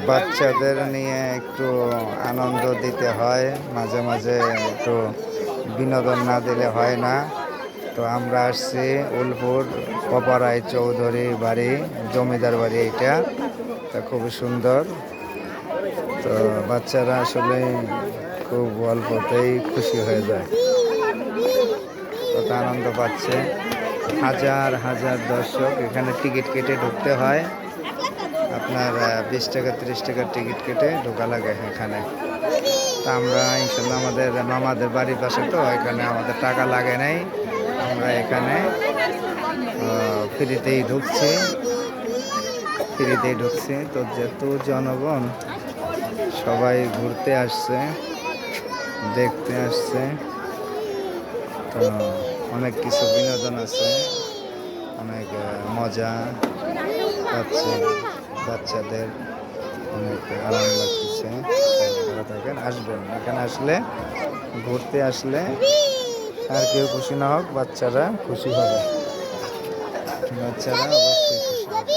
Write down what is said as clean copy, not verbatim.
বাচ্চাদের নিয়ে একটু আনন্দ দিতে হয়, মাঝে মাঝে একটু বিনোদন না দিলে হয় না। তো আমরা আসছি উলপুর কপারাই চৌধুরী বাড়ি, জমিদার বাড়ি এইটা। তা খুবই সুন্দর। তো বাচ্চারা আসলে খুব অল্পতেই খুশি হয়ে যায়, কত আনন্দ পাচ্ছে। হাজার হাজার দর্শক, এখানে টিকিট কেটে ঢুকতে হয়। আপনার 20 টাকা 30 টাকার টিকিট কেটে ঢোকা লাগে এখানে। তা আমরা ইনশাল্লাহ আমাদের মামাদের বাড়ির পাশে, তো এখানে আমাদের টাকা লাগে নাই, আমরা এখানে ফ্রিতেই ঢুকছি। তো যেহেতু জনগণ সবাই ঘুরতে আসছে, দেখতে আসছে, তো অনেক কিছু বিনোদন আছে, অনেক মজা পাচ্ছে বাচ্চাদের, অনেক আরাম লাগতেছে। ভালো থাকেন, আসবেন এখানে আসলে, ঘুরতে আসলে আর কেউ খুশি না হোক, বাচ্চারা খুশি হবে, বাচ্চারা অবশ্যই খুশি হবে।